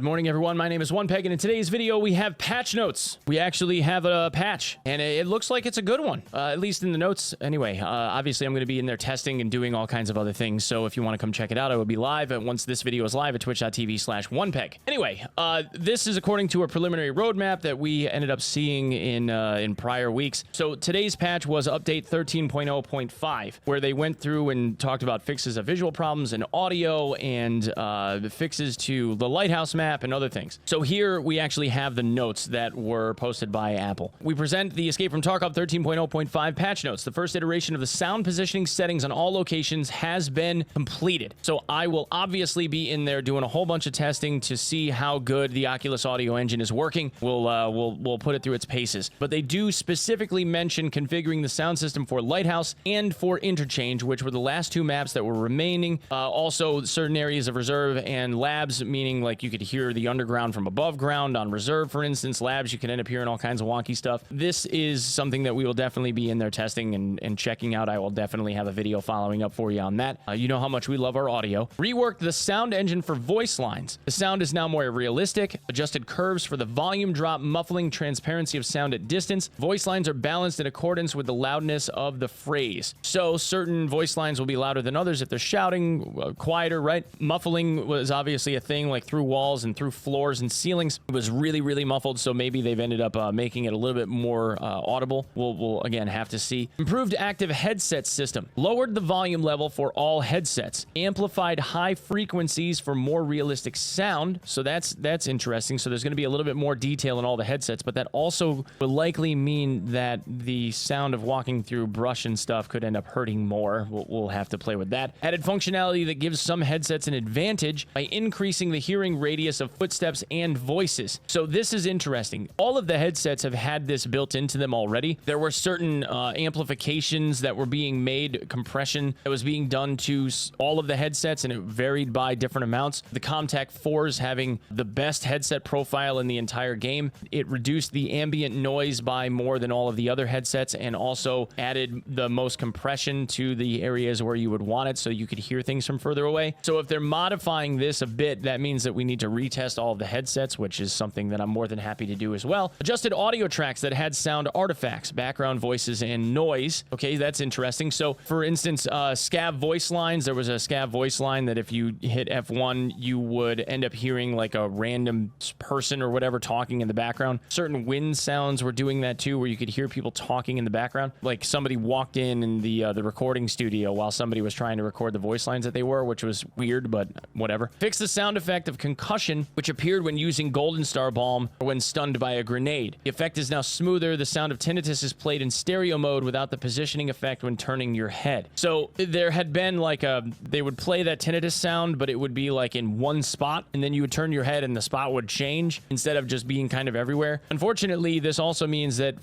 Good morning, everyone. My name is Onepeg, and in today's video, we have patch notes. We actually have a patch, and it looks like it's a good one, at least in the notes. Anyway, obviously, I'm going to be in there testing and doing all kinds of other things, so if you want to come check it out, I will be live once this video is live at twitch.tv/Onepeg. Anyway, this is according to a preliminary roadmap that we ended up seeing in prior weeks. So today's patch was update 13.0.5, where they went through and talked about fixes of visual problems and audio and the fixes to the lighthouse map and other things. So here we actually have the notes that were posted by Apple. We present the Escape from Tarkov 13.0.5 patch notes. The first iteration of the sound positioning settings on all locations has been completed. So I will obviously be in there doing a whole bunch of testing to see how good the Oculus audio engine is working. We'll put it through its paces. But they do specifically mention configuring the sound system for Lighthouse and for Interchange, which were the last two maps that were remaining. Also, certain areas of Reserve and Labs, meaning like you could hear the underground from above ground on Reserve, for instance. Labs, you can end up hearing all kinds of wonky stuff. This is something that we will definitely be in there testing and checking out. I will definitely have a video following up for you on that. You know how much we love our audio. Reworked the sound engine for voice lines. The sound is now more realistic. Adjusted curves for the volume drop, muffling, transparency of sound at distance. Voice lines are balanced in accordance with the loudness of the phrase. So certain voice lines will be louder than others if they're shouting, quieter, right? Muffling was obviously a thing, like through walls and through floors and ceilings. It was really, really muffled, so maybe they've ended up making it a little bit more audible. We'll again have to see. Improved active headset system. Lowered the volume level for all headsets. Amplified high frequencies for more realistic sound. So that's interesting. So there's going to be a little bit more detail in all the headsets, but that also will likely mean that the sound of walking through brush and stuff could end up hurting more. We'll have to play with that. Added functionality that gives some headsets an advantage by increasing the hearing radius of footsteps and voices. So this is interesting. All of the headsets have had this built into them already. There were certain amplifications that were being made, compression that was being done to all of the headsets, and it varied by different amounts. The Comtac 4s having the best headset profile in the entire game. It reduced the ambient noise by more than all of the other headsets and also added the most compression to the areas where you would want it so you could hear things from further away. So if they're modifying this a bit, that means that we need to retest all of the headsets, which is something that I'm more than happy to do as well. Adjusted audio tracks that had sound artifacts, background voices, and noise. Okay, that's interesting. So for instance, scav voice lines, there was a scav voice line that if you hit F1, you would end up hearing like a random person or whatever talking in the background. Certain wind sounds were doing that too, where you could hear people talking in the background. Like somebody walked in the recording studio while somebody was trying to record the voice lines that they were, which was weird, but whatever. Fix the sound effect of concussion, which appeared when using Golden Star Balm or when stunned by a grenade. The effect is now smoother. The sound of tinnitus is played in stereo mode without the positioning effect when turning your head. So there had been like they would play that tinnitus sound, but it would be like in one spot, and then you would turn your head and the spot would change instead of just being kind of everywhere. Unfortunately, this also means that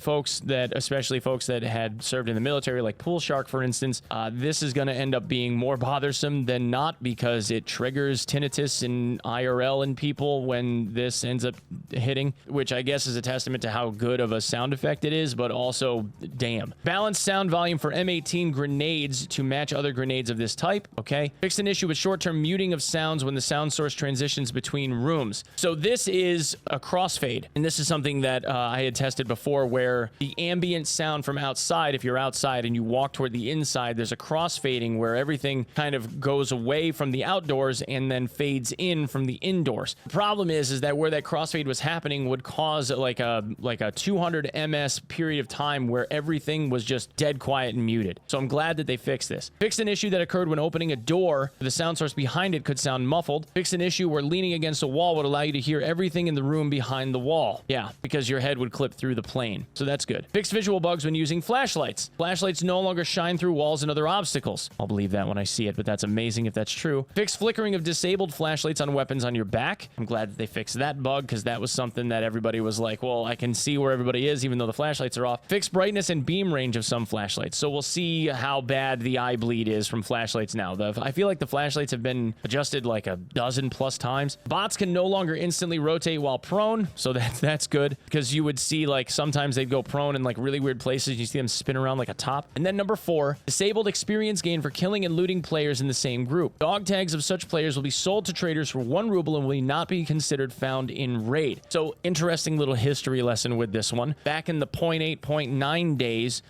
especially folks that had served in the military, like Pool Shark, for instance, this is going to end up being more bothersome than not because it triggers tinnitus in IRL in people when this ends up hitting, which I guess is a testament to how good of a sound effect it is, but also, damn. Balanced sound volume for M18 grenades to match other grenades of this type, okay? Fixed an issue with short-term muting of sounds when the sound source transitions between rooms. So this is a crossfade, and this is something that I had tested before where the ambient sound from outside, if you're outside and you walk toward the inside, there's a crossfading where everything kind of goes away from the outdoors and then fades in from the indoors. The problem is that where that crossfade was happening would cause like a 200 ms period of time where everything was just dead quiet and muted. So I'm glad that they fixed this. Fixed an issue that occurred when opening a door. The sound source behind it could sound muffled. Fixed an issue where leaning against a wall would allow you to hear everything in the room behind the wall. Yeah, because your head would clip through the plane. So that's good. Fixed visual bugs when using flashlights. Flashlights no longer shine through walls and other obstacles. I'll believe that when I see it, but that's amazing if that's true. Fixed flickering of disabled flashlights on weapons on your back. I'm glad that they fixed that bug because that was was something that everybody was like, well, I can see where everybody is even though the flashlights are off. Fixed brightness and beam range of some flashlights. So we'll see how bad the eye bleed is from flashlights now. I feel like the flashlights have been adjusted like a dozen plus times. Bots can no longer instantly rotate while prone, so that's good, because you would see like sometimes they'd go prone in like really weird places. You see them spin around like a top. And then number 4, disabled experience gain for killing and looting players in the same group. Dog tags of such players will be sold to traders for 1 ruble and will not be considered found in raid. So interesting little history lesson with this one. Back in the 0.8, 0.9 days,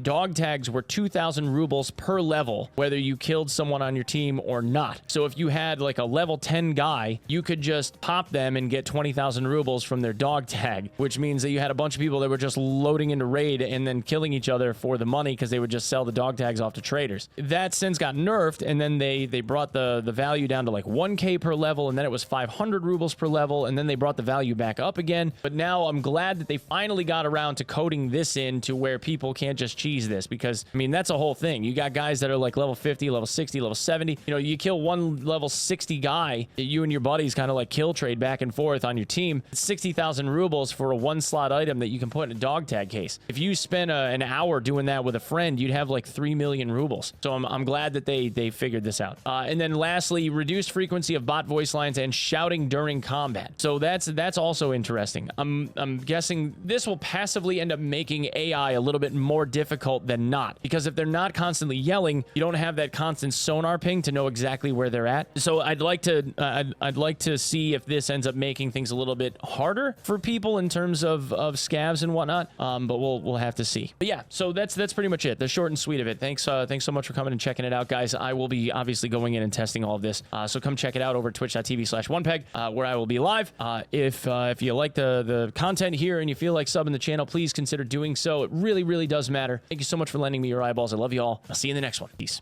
dog tags were 2,000 rubles per level, whether you killed someone on your team or not. So if you had like a level 10 guy, you could just pop them and get 20,000 rubles from their dog tag, which means that you had a bunch of people that were just loading into raid and then killing each other for the money because they would just sell the dog tags off to traders. That since got nerfed, and then they brought the value down to like 1k per level, and then it was 500 rubles per level, and then they brought the value back up again. But now I'm glad that they finally got around to coding this in to where people can't just cheese this, because I mean that's a whole thing. You got guys that are like level 50, level 60, level 70. You know, you kill one level 60 guy, you and your buddies kind of like kill trade back and forth on your team. 60,000 rubles for a 1-slot item that you can put in a dog tag case. If you spend an hour doing that with a friend, you'd have like 3 million rubles. So I'm glad that they figured this out. And then lastly, reduced frequency of bot voice lines and shouting during combat. So that's also interesting. I'm guessing this will passively end up making AI a little bit more difficult than not, because if they're not constantly yelling, you don't have that constant sonar ping to know exactly where they're at. So I'd like to see if this ends up making things a little bit harder for people in terms of scavs and whatnot. But we'll have to see. But yeah, so that's pretty much it. The short and sweet of it. Thanks so much for coming and checking it out, guys. I will be obviously going in and testing all of this. So come check it out over at twitch.tv/onepeg, where I will be live. If you like the content here and you feel like subbing the channel, please consider doing so. It really does matter. Thank you so much for lending me your eyeballs. I love you all. I'll see you in the next one. Peace.